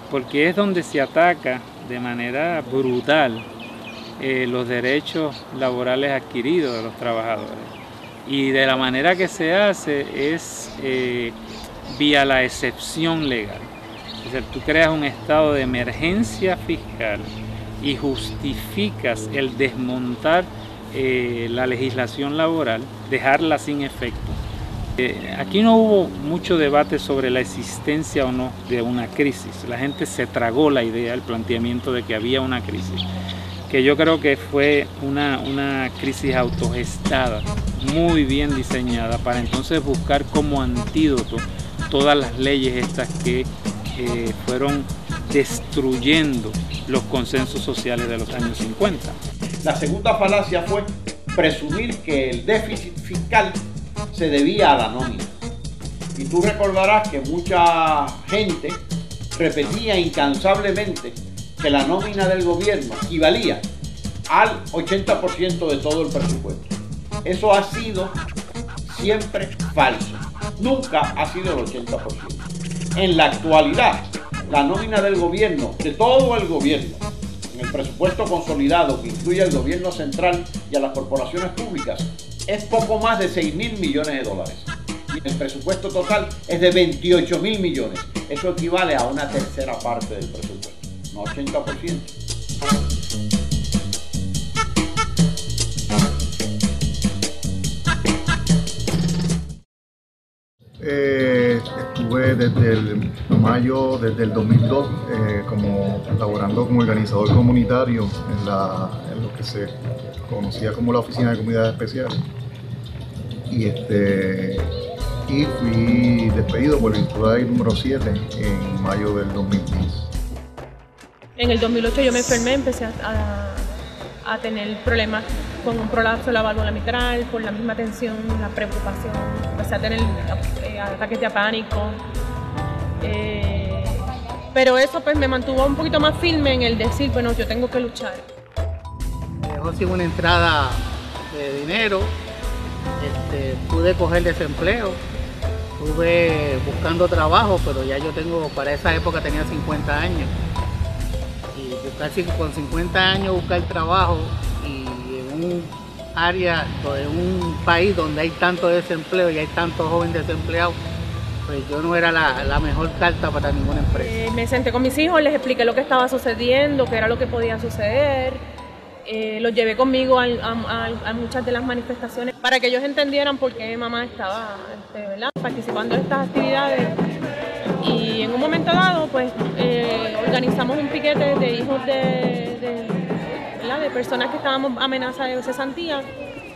porque es donde se ataca de manera brutal los derechos laborales adquiridos de los trabajadores. Y de la manera que se hace es vía la excepción legal. Es decir, tú creas un estado de emergencia fiscal y justificas el desmontar la legislación laboral, dejarla sin efecto. Aquí no hubo mucho debate sobre la existencia o no de una crisis. La gente se tragó la idea, el planteamiento de que había una crisis, que yo creo que fue una crisis autogestada, muy bien diseñada, para entonces buscar como antídoto todas las leyes estas que fueron destruyendo los consensos sociales de los años 50. La segunda falacia fue presumir que el déficit fiscal se debía a la nómina. Y tú recordarás que mucha gente repetía incansablemente que la nómina del gobierno equivalía al 80% de todo el presupuesto. Eso ha sido siempre falso. Nunca ha sido el 80%. En la actualidad, la nómina del gobierno, de todo el gobierno, en el presupuesto consolidado que incluye al gobierno central y a las corporaciones públicas, es poco más de 6.000 millones de dólares. Y el presupuesto total es de 28.000 millones. Eso equivale a una tercera parte del presupuesto, no 80%. Estuve desde el mayo, desde el 2002, laborando como organizador comunitario en lo que se conocía como la Oficina de Comunidades Especiales. Y fui despedido por el Virtual número 7 en mayo del 2010. En el 2008 yo me enfermé, empecé a tener problemas con un prolapso de la válvula mitral, por la misma tensión, la preocupación, empecé a tener ataques de pánico. Pero eso pues me mantuvo un poquito más firme en el decir, bueno, yo tengo que luchar. Me dejó sin una entrada de dinero, pude coger desempleo, estuve buscando trabajo, pero ya yo para esa época tenía 50 años. Y con 50 años buscar trabajo y en un área, en un país donde hay tanto desempleo y hay tantos jóvenes desempleados, pues yo no era la mejor carta para ninguna empresa. Me senté con mis hijos, les expliqué lo que estaba sucediendo, qué era lo que podía suceder. Los llevé conmigo a muchas de las manifestaciones para que ellos entendieran por qué mamá estaba participando en estas actividades. Y en un momento dado, pues, organizamos un piquete de hijos de personas que estábamos amenazadas de cesantía,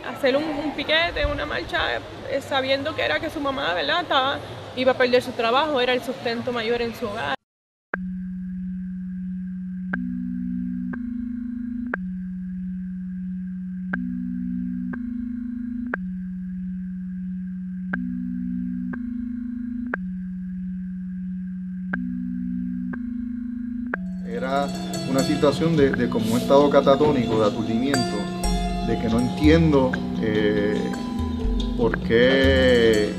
hacer un piquete, una marcha, sabiendo que era que su mamá, iba a perder su trabajo, era el sustento mayor en su hogar. Era una situación de como un estado catatónico, de aturdimiento, de que no entiendo por qué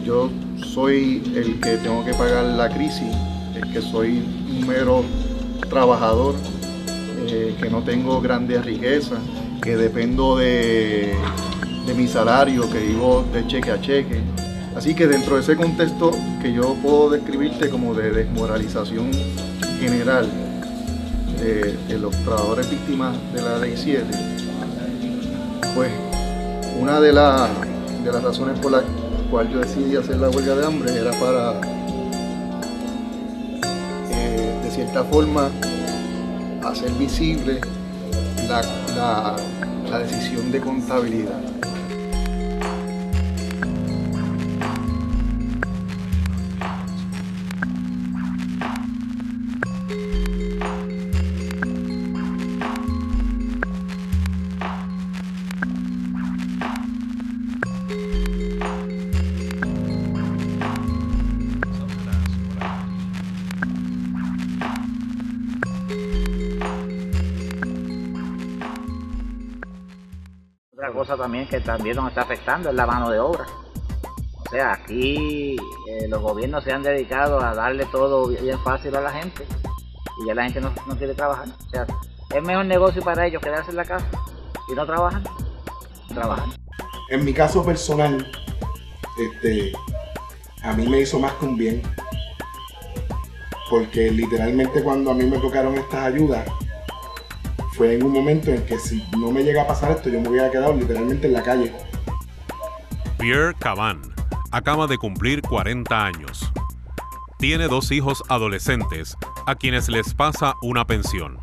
yo soy el que tengo que pagar la crisis, es que soy un mero trabajador, que no tengo grandes riquezas, que dependo de mi salario, que vivo de cheque a cheque. Así que dentro de ese contexto que yo puedo describirte como de desmoralización general de los trabajadores víctimas de la Ley 7, pues una de las razones por las cuales yo decidí hacer la huelga de hambre era para, de cierta forma, hacer visible la decisión de contabilidad. Otra cosa también que también nos está afectando es la mano de obra. O sea, aquí los gobiernos se han dedicado a darle todo bien fácil a la gente y ya la gente no quiere trabajar. O sea, es mejor negocio para ellos quedarse en la casa y no trabajan. En mi caso personal, a mí me hizo más que un bien, porque literalmente cuando a mí me tocaron estas ayudas, fue en un momento en que si no me llega a pasar esto, yo me hubiera quedado literalmente en la calle. Pierre Caban acaba de cumplir 40 años. Tiene 2 hijos adolescentes a quienes les pasa una pensión.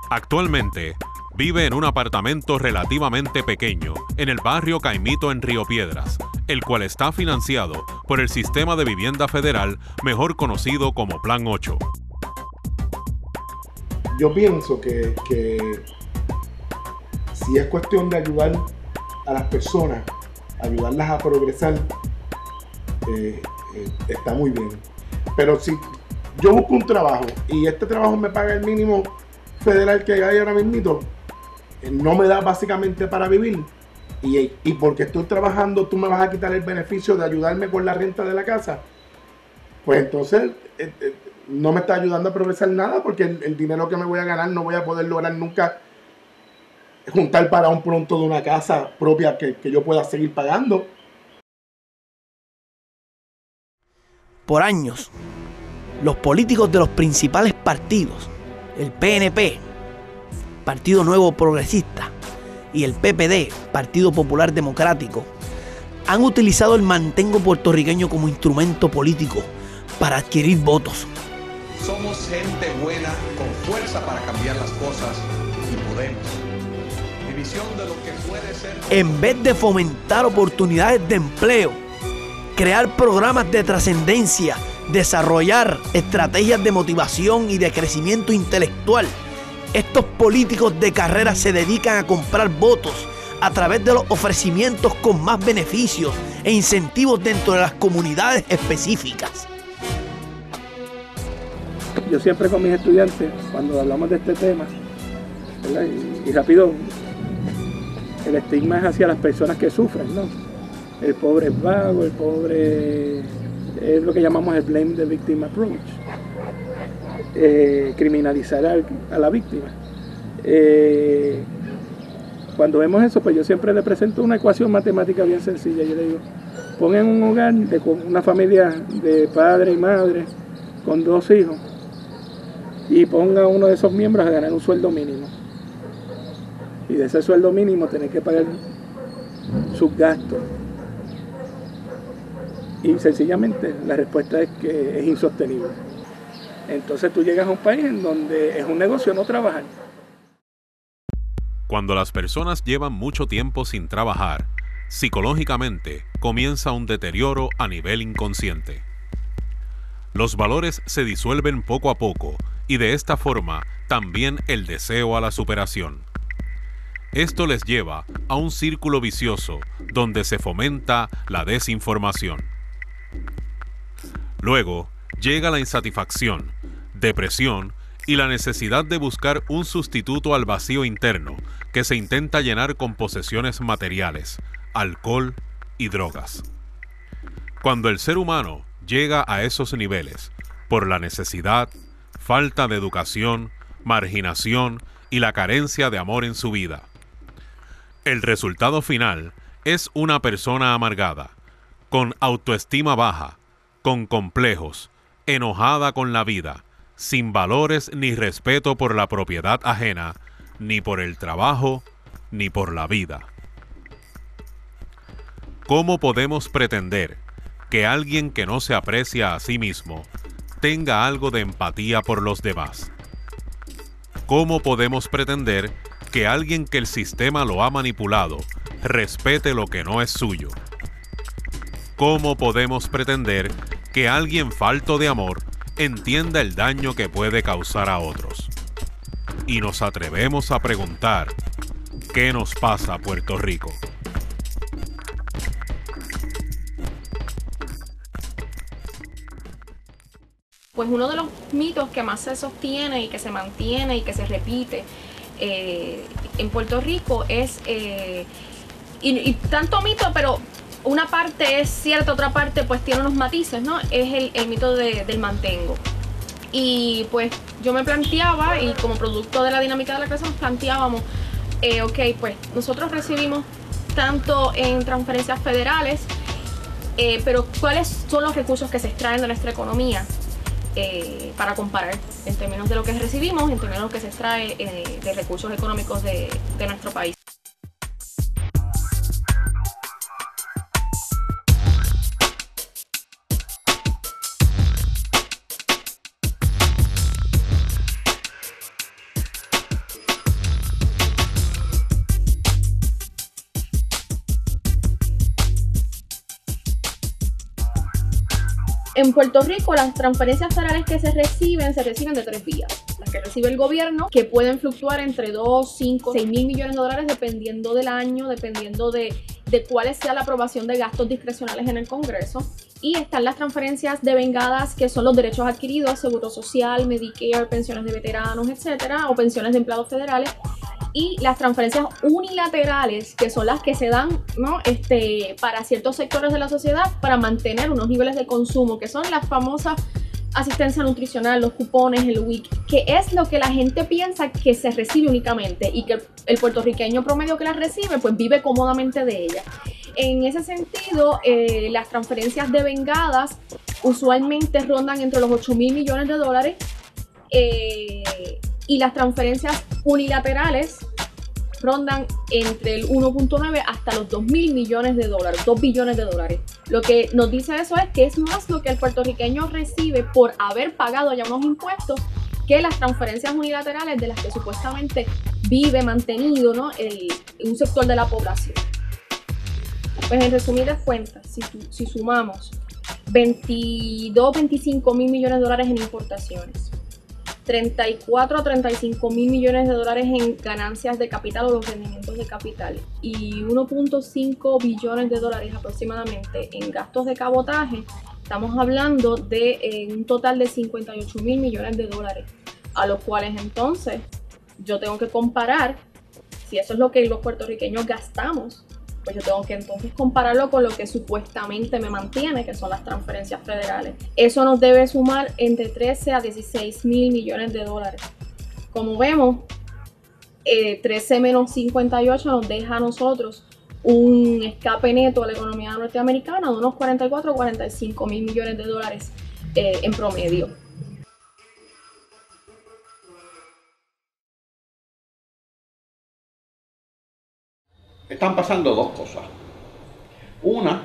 Actualmente vive en un apartamento relativamente pequeño en el barrio Caimito en Río Piedras, el cual está financiado por el Sistema de Vivienda Federal, mejor conocido como Plan 8. Yo pienso que si es cuestión de ayudar a las personas, ayudarlas a progresar, está muy bien. Pero si yo busco un trabajo y este trabajo me paga el mínimo federal que hay ahora mismo, no me da básicamente para vivir, y porque estoy trabajando tú me vas a quitar el beneficio de ayudarme con la renta de la casa, pues entonces no me está ayudando a progresar nada, porque el dinero que me voy a ganar no voy a poder lograr nunca juntar para un pronto de una casa propia que yo pueda seguir pagando. Por años, los políticos de los principales partidos, el PNP, Partido Nuevo Progresista, y el PPD, Partido Popular Democrático, han utilizado el mantengo puertorriqueño como instrumento político para adquirir votos. Somos gente buena, con fuerza para cambiar las cosas, y podemos. Mi visión de lo que puede ser... En vez de fomentar oportunidades de empleo, crear programas de trascendencia, desarrollar estrategias de motivación y de crecimiento intelectual, estos políticos de carrera se dedican a comprar votos a través de los ofrecimientos con más beneficios e incentivos dentro de las comunidades específicas. Yo siempre con mis estudiantes, cuando hablamos de este tema, ¿verdad? Y rápido, el estigma es hacia las personas que sufren, ¿no? El pobre es vago, el pobre es lo que llamamos el blame the victim approach. Criminalizar a la víctima. Cuando vemos eso, pues yo siempre le presento una ecuación matemática bien sencilla. Yo le digo, pon en un hogar de una familia de padre y madre con 2 hijos y ponga a uno de esos miembros a ganar un sueldo mínimo. Y de ese sueldo mínimo tener que pagar sus gastos. Y sencillamente la respuesta es que es insostenible. Entonces tú llegas a un país en donde es un negocio no trabajar. Cuando las personas llevan mucho tiempo sin trabajar, psicológicamente comienza un deterioro a nivel inconsciente. Los valores se disuelven poco a poco y de esta forma también el deseo a la superación. Esto les lleva a un círculo vicioso donde se fomenta la desinformación. Luego llega la insatisfacción, depresión y la necesidad de buscar un sustituto al vacío interno que se intenta llenar con posesiones materiales, alcohol y drogas. Cuando el ser humano llega a esos niveles, por la necesidad, falta de educación, marginación y la carencia de amor en su vida, el resultado final es una persona amargada, con autoestima baja, con complejos, enojada con la vida, sin valores ni respeto por la propiedad ajena, ni por el trabajo, ni por la vida. ¿Cómo podemos pretender que alguien que no se aprecia a sí mismo tenga algo de empatía por los demás? ¿Cómo podemos pretender que alguien que el sistema lo ha manipulado respete lo que no es suyo? ¿Cómo podemos pretender que alguien falto de amor entienda el daño que puede causar a otros? Y nos atrevemos a preguntar, ¿qué nos pasa a Puerto Rico? Pues uno de los mitos que más se sostiene y que se mantiene y que se repite en Puerto Rico es y tanto mito, pero una parte es cierta, otra parte pues tiene unos matices, ¿no? Es el mito del mantengo. Y pues yo me planteaba, y como producto de la dinámica de la clase nos planteábamos, ok, pues nosotros recibimos tanto en transferencias federales, pero ¿cuáles son los recursos que se extraen de nuestra economía? Para comparar en términos de lo que recibimos, en términos de lo que se extrae de recursos económicos de nuestro país. En Puerto Rico, las transferencias federales que se reciben de 3 vías. Las que recibe el gobierno, que pueden fluctuar entre 2, 5, 6 mil millones de dólares dependiendo del año, dependiendo de cuál sea la aprobación de gastos discrecionales en el Congreso. Y están las transferencias devengadas, que son los derechos adquiridos, seguro social, Medicare, pensiones de veteranos, etcétera, o pensiones de empleados federales. Y las transferencias unilaterales, que son las que se dan, ¿no? Para ciertos sectores de la sociedad para mantener unos niveles de consumo, que son las famosas asistencia nutricional, los cupones, el WIC, que es lo que la gente piensa que se recibe únicamente y que el puertorriqueño promedio que las recibe pues vive cómodamente de ellas. En ese sentido, las transferencias devengadas usualmente rondan entre los 8 mil millones de dólares y las transferencias unilaterales rondan entre el 1.9 hasta los 2 mil millones de dólares, 2 billones de dólares. Lo que nos dice eso es que es más lo que el puertorriqueño recibe por haber pagado ya unos impuestos que las transferencias unilaterales de las que supuestamente vive mantenido, ¿no? Un sector de la población. Pues en resumidas cuentas, si sumamos 22, 25 mil millones de dólares en importaciones, 34 a 35 mil millones de dólares en ganancias de capital o los rendimientos de capital y 1.5 billones de dólares aproximadamente en gastos de cabotaje, estamos hablando de un total de 58 mil millones de dólares, a los cuales entonces yo tengo que comparar, si eso es lo que los puertorriqueños gastamos, pues yo tengo que entonces compararlo con lo que supuestamente me mantiene, que son las transferencias federales. Eso nos debe sumar entre 13 a 16 mil millones de dólares. Como vemos, 13 menos 58 nos deja a nosotros un escape neto a la economía norteamericana de unos 44 o 45 mil millones de dólares en promedio. Están pasando dos cosas. Una,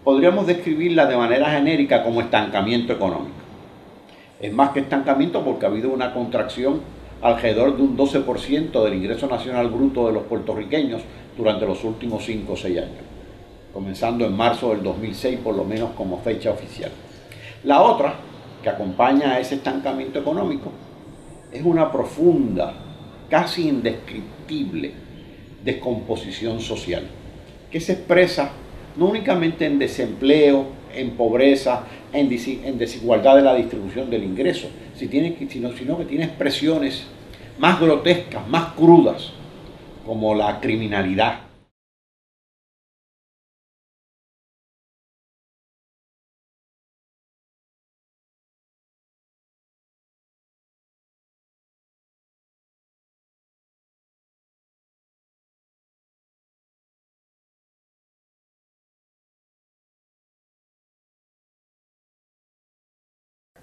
podríamos describirla de manera genérica como estancamiento económico. Es más que estancamiento porque ha habido una contracción alrededor de un 12% del ingreso nacional bruto de los puertorriqueños durante los últimos 5 o 6 años, comenzando en marzo del 2006 por lo menos como fecha oficial. La otra, que acompaña a ese estancamiento económico, es una profunda, casi indescriptible descomposición social, que se expresa no únicamente en desempleo, en pobreza, en desigualdad de la distribución del ingreso, sino que tiene expresiones más grotescas, más crudas, como la criminalidad.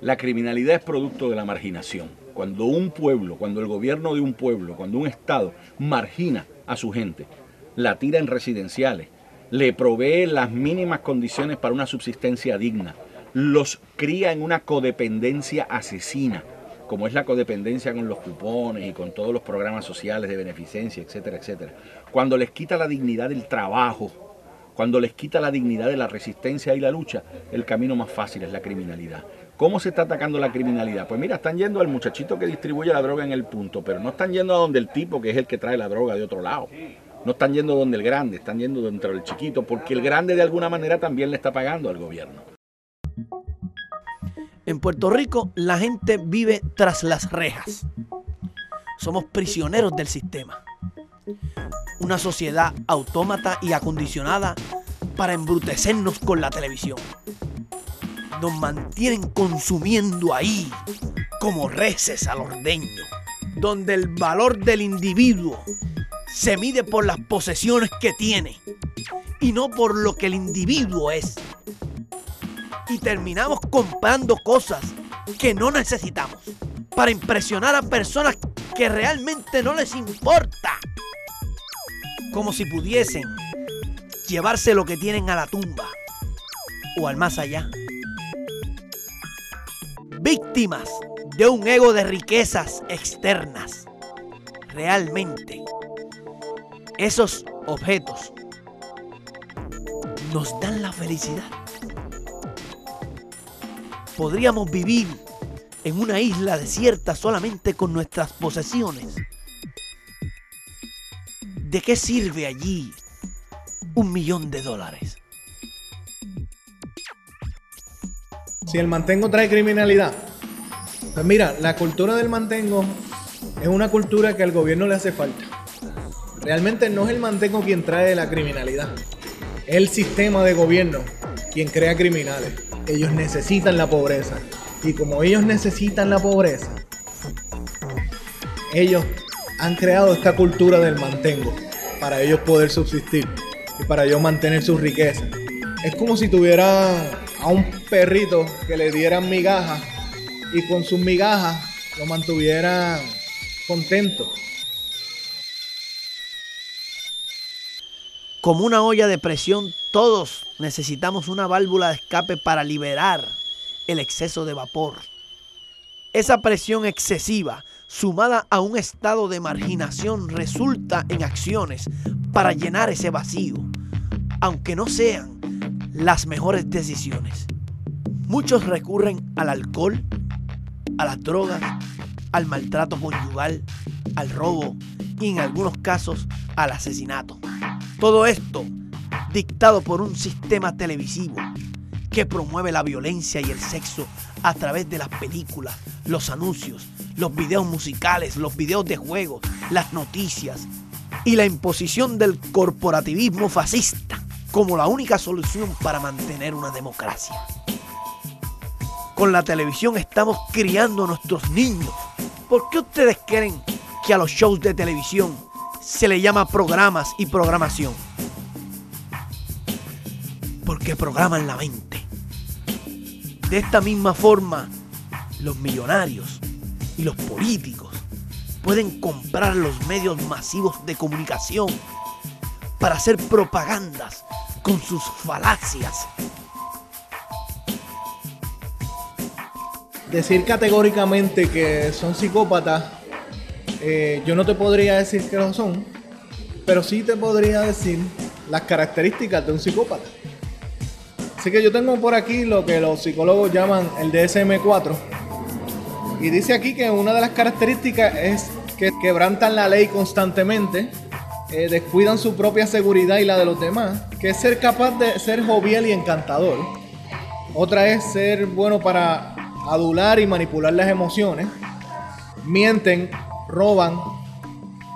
La criminalidad es producto de la marginación. Cuando un pueblo, cuando el gobierno de un pueblo, cuando un estado margina a su gente, la tira en residenciales, le provee las mínimas condiciones para una subsistencia digna, los cría en una codependencia asesina, como es la codependencia con los cupones y con todos los programas sociales de beneficencia, etcétera, etcétera. Cuando les quita la dignidad del trabajo, cuando les quita la dignidad de la resistencia y la lucha, el camino más fácil es la criminalidad. ¿Cómo se está atacando la criminalidad? Pues mira, están yendo al muchachito que distribuye la droga en el punto, pero no están yendo a donde el tipo que es el que trae la droga de otro lado. No están yendo donde el grande, están yendo dentro del chiquito, porque el grande de alguna manera también le está pagando al gobierno. En Puerto Rico, la gente vive tras las rejas. Somos prisioneros del sistema. una sociedad autómata y acondicionada para embrutecernos con la televisión. Nos mantienen consumiendo ahí como reces al ordeño, donde el valor del individuo se mide por las posesiones que tiene y no por lo que el individuo es. Y terminamos comprando cosas que no necesitamos para impresionar a personas que realmente no les importa. Como si pudiesen llevarse lo que tienen a la tumba o al más allá. Víctimas de un ego de riquezas externas. Realmente, esos objetos nos dan la felicidad. Podríamos vivir en una isla desierta solamente con nuestras posesiones. ¿De qué sirve allí $1.000.000? Si el mantengo trae criminalidad, pues mira, la cultura del mantengo es una cultura que al gobierno le hace falta. Realmente no es el mantengo quien trae la criminalidad, es el sistema de gobierno quien crea criminales. Ellos necesitan la pobreza, y como ellos necesitan la pobreza, ellos han creado esta cultura del mantengo para ellos poder subsistir y para ellos mantener sus riquezas. Es como si tuvieran a un perrito que le dieran migajas y con sus migajas lo mantuvieran contento. Como una olla de presión, todos necesitamos una válvula de escape para liberar el exceso de vapor. Esa presión excesiva, sumada a un estado de marginación, resulta en acciones para llenar ese vacío, aunque no sean las mejores decisiones. Muchos recurren al alcohol, a las drogas, al maltrato conyugal, al robo y en algunos casos al asesinato. Todo esto dictado por un sistema televisivo que promueve la violencia y el sexo a través de las películas, los anuncios, los videos musicales, los videos de juegos, las noticias y la imposición del corporativismo fascista como la única solución para mantener una democracia. Con la televisión estamos criando a nuestros niños. ¿Por qué ustedes creen que a los shows de televisión se le llama programas y programación? Porque programan la mente. De esta misma forma, los millonarios y los políticos pueden comprar los medios masivos de comunicación para hacer propagandas con sus falacias. Decir categóricamente que son psicópatas, yo no te podría decir que lo son, pero sí te podría decir las características de un psicópata. Así que yo tengo por aquí lo que los psicólogos llaman el DSM-4. Y dice aquí que una de las características es que quebrantan la ley constantemente, descuidan su propia seguridad y la de los demás, que es ser capaz de ser jovial y encantador. Otra es ser bueno para adular y manipular las emociones. Mienten, roban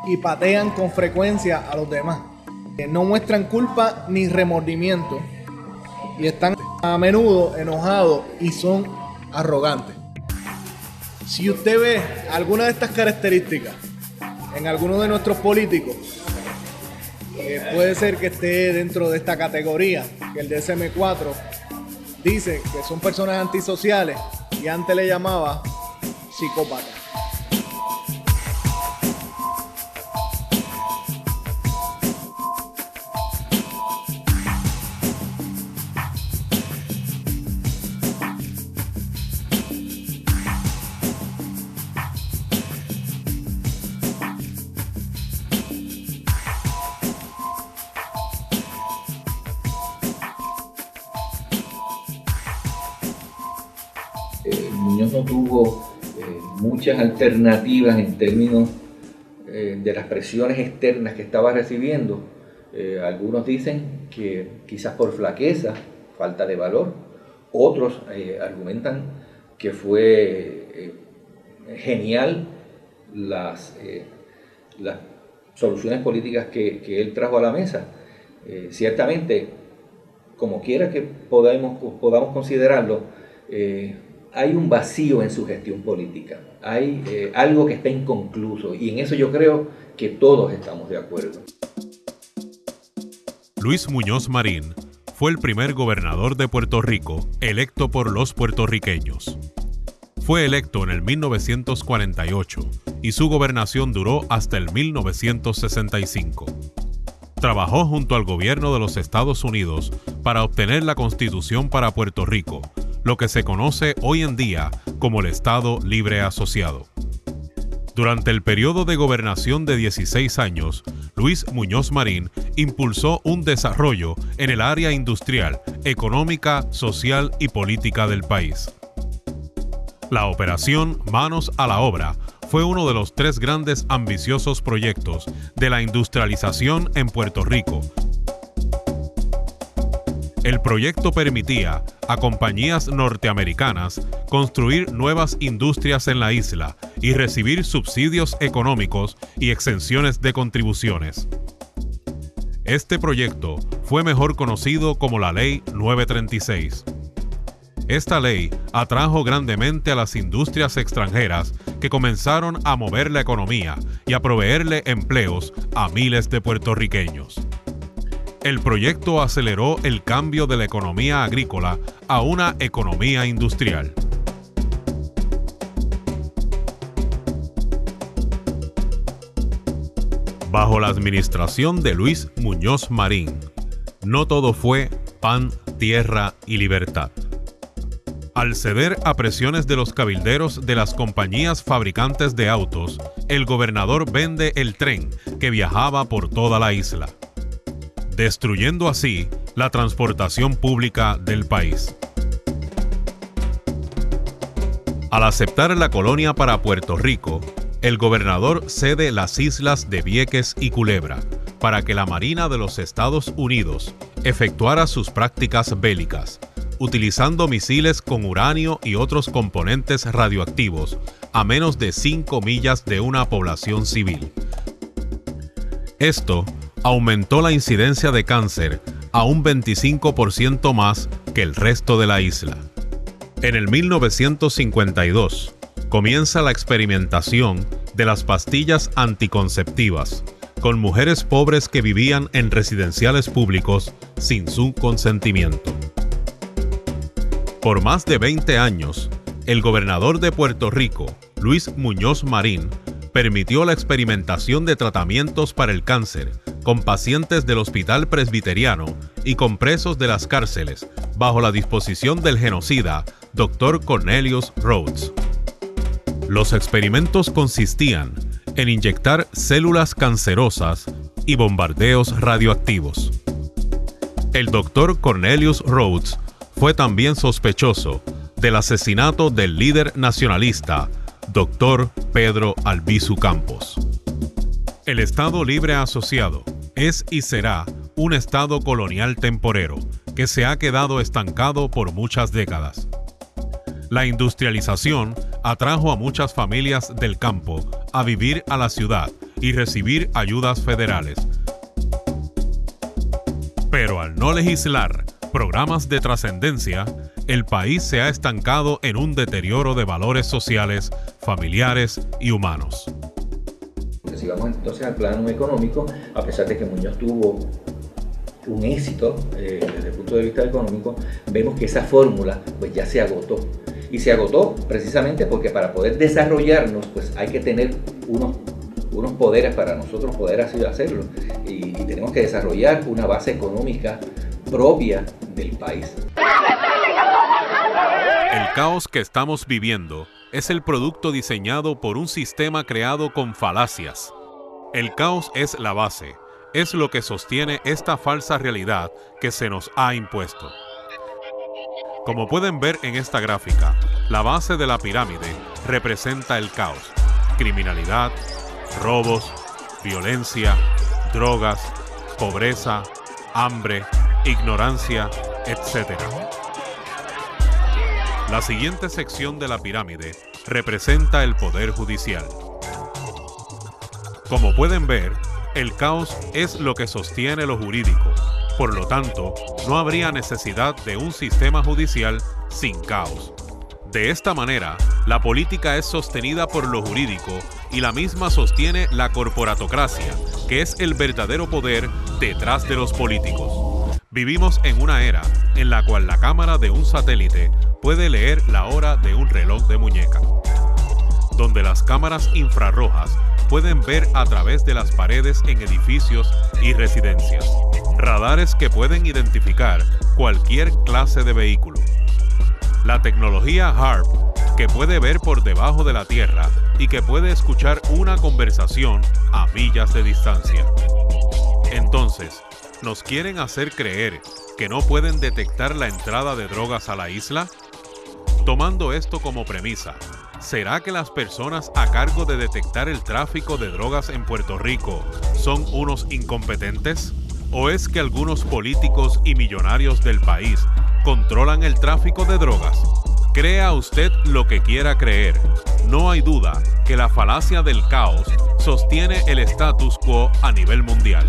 y patean con frecuencia a los demás. No muestran culpa ni remordimiento y están a menudo enojados y son arrogantes. Si usted ve alguna de estas características en alguno de nuestros políticos, puede ser que esté dentro de esta categoría que el DSM-4 dice que son personas antisociales y antes le llamaba psicópatas. Muñoz no tuvo muchas alternativas en términos de las presiones externas que estaba recibiendo. Algunos dicen que quizás por flaqueza, falta de valor. Otros argumentan que fue genial las soluciones políticas que él trajo a la mesa. Ciertamente, como quiera que podamos considerarlo, hay un vacío en su gestión política, hay algo que está inconcluso, y en eso yo creo que todos estamos de acuerdo. Luis Muñoz Marín fue el primer gobernador de Puerto Rico electo por los puertorriqueños. Fue electo en el 1948 y su gobernación duró hasta el 1965. Trabajó junto al gobierno de los Estados Unidos para obtener la Constitución para Puerto Rico, lo que se conoce hoy en día como el Estado Libre Asociado. Durante el periodo de gobernación de 16 años, Luis Muñoz Marín impulsó un desarrollo en el área industrial, económica, social y política del país. La operación Manos a la Obra fue uno de los 3 grandes ambiciosos proyectos de la industrialización en Puerto Rico. El proyecto permitía a compañías norteamericanas construir nuevas industrias en la isla y recibir subsidios económicos y exenciones de contribuciones. Este proyecto fue mejor conocido como la Ley 936. Esta ley atrajo grandemente a las industrias extranjeras que comenzaron a mover la economía y a proveerle empleos a miles de puertorriqueños. El proyecto aceleró el cambio de la economía agrícola a una economía industrial. Bajo la administración de Luis Muñoz Marín, no todo fue pan, tierra y libertad. Al ceder a presiones de los cabilderos de las compañías fabricantes de autos, el gobernador vende el tren que viajaba por toda la isla, destruyendo así la transportación pública del país. Al aceptar la colonia para Puerto Rico, el gobernador cede las islas de Vieques y Culebra para que la Marina de los Estados Unidos efectuara sus prácticas bélicas, utilizando misiles con uranio y otros componentes radioactivos a menos de 5 millas de una población civil. Esto aumentó la incidencia de cáncer a un 25% más que el resto de la isla. En el 1952 comienza la experimentación de las pastillas anticonceptivas con mujeres pobres que vivían en residenciales públicos sin su consentimiento. Por más de 20 años, el gobernador de Puerto Rico, Luis Muñoz Marín, permitió la experimentación de tratamientos para el cáncer con pacientes del Hospital Presbiteriano y con presos de las cárceles, bajo la disposición del genocida Dr. Cornelius Rhoads. Los experimentos consistían en inyectar células cancerosas y bombardeos radioactivos. El Dr. Cornelius Rhoads fue también sospechoso del asesinato del líder nacionalista, Dr. Pedro Albizu Campos. El Estado Libre Asociado es y será un Estado colonial temporero que se ha quedado estancado por muchas décadas. La industrialización atrajo a muchas familias del campo a vivir a la ciudad y recibir ayudas federales. Pero al no legislar programas de trascendencia, el país se ha estancado en un deterioro de valores sociales, familiares y humanos. Si vamos entonces al plano económico, a pesar de que Muñoz tuvo un éxito desde el punto de vista económico, vemos que esa fórmula pues ya se agotó. Y se agotó precisamente porque para poder desarrollarnos pues hay que tener unos poderes para nosotros poder así hacerlo. Y tenemos que desarrollar una base económica propia del país. El caos que estamos viviendo es el producto diseñado por un sistema creado con falacias. El caos es la base, es lo que sostiene esta falsa realidad que se nos ha impuesto. Como pueden ver en esta gráfica, la base de la pirámide representa el caos, criminalidad, robos, violencia, drogas, pobreza, hambre, ignorancia, etc. La siguiente sección de la pirámide representa el poder judicial. Como pueden ver, El caos es lo que sostiene lo jurídico. Por lo tanto, no habría necesidad de un sistema judicial sin caos. De esta manera, la política es sostenida por lo jurídico y la misma sostiene la corporatocracia, que es el verdadero poder detrás de los políticos. Vivimos en una era en la cual la cámara de un satélite puede leer la hora de un reloj de muñeca, donde las cámaras infrarrojas pueden ver a través de las paredes en edificios y residencias, radares que pueden identificar cualquier clase de vehículo, la tecnología HAARP, que puede ver por debajo de la tierra y que puede escuchar una conversación a millas de distancia. Entonces, ¿nos quieren hacer creer que no pueden detectar la entrada de drogas a la isla? Tomando esto como premisa, ¿será que las personas a cargo de detectar el tráfico de drogas en Puerto Rico son unos incompetentes? ¿O es que algunos políticos y millonarios del país controlan el tráfico de drogas? Crea usted lo que quiera creer. No hay duda que la falacia del caos sostiene el status quo a nivel mundial.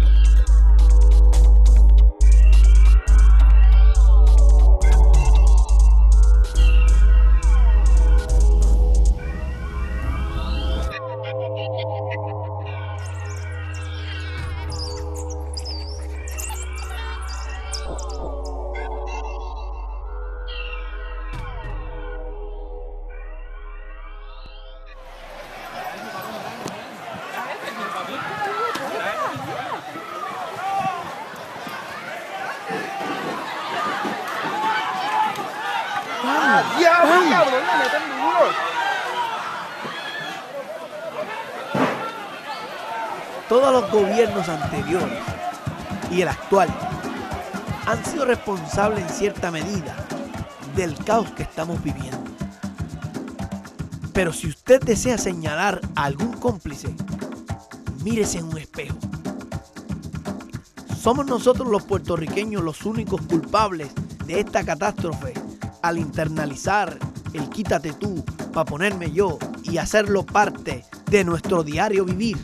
Todos los gobiernos anteriores y el actual han sido responsables en cierta medida del caos que estamos viviendo. Pero si usted desea señalar a algún cómplice, mírese en un espejo. ¿Somos nosotros los puertorriqueños los únicos culpables de esta catástrofe al internalizar el quítate tú para ponerme yo y hacerlo parte de nuestro diario vivir?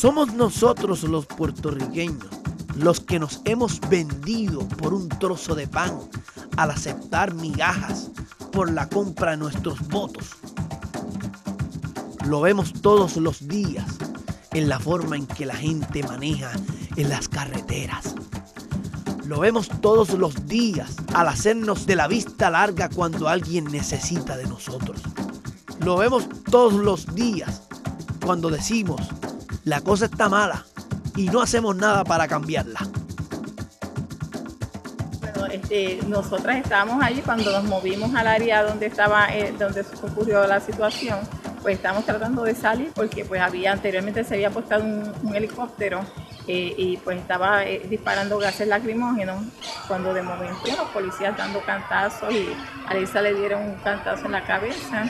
Somos nosotros los puertorriqueños los que nos hemos vendido por un trozo de pan al aceptar migajas por la compra de nuestros votos. Lo vemos todos los días en la forma en que la gente maneja en las carreteras. Lo vemos todos los días al hacernos de la vista larga cuando alguien necesita de nosotros. Lo vemos todos los días cuando decimos la cosa está mala y no hacemos nada para cambiarla. Bueno, nosotras estábamos allí cuando nos movimos al área donde ocurrió la situación. Pues estábamos tratando de salir porque pues anteriormente se había apostado un helicóptero y pues estaba disparando gases lacrimógenos cuando de momento los policías dando cantazos y a Lisa le dieron un cantazo en la cabeza.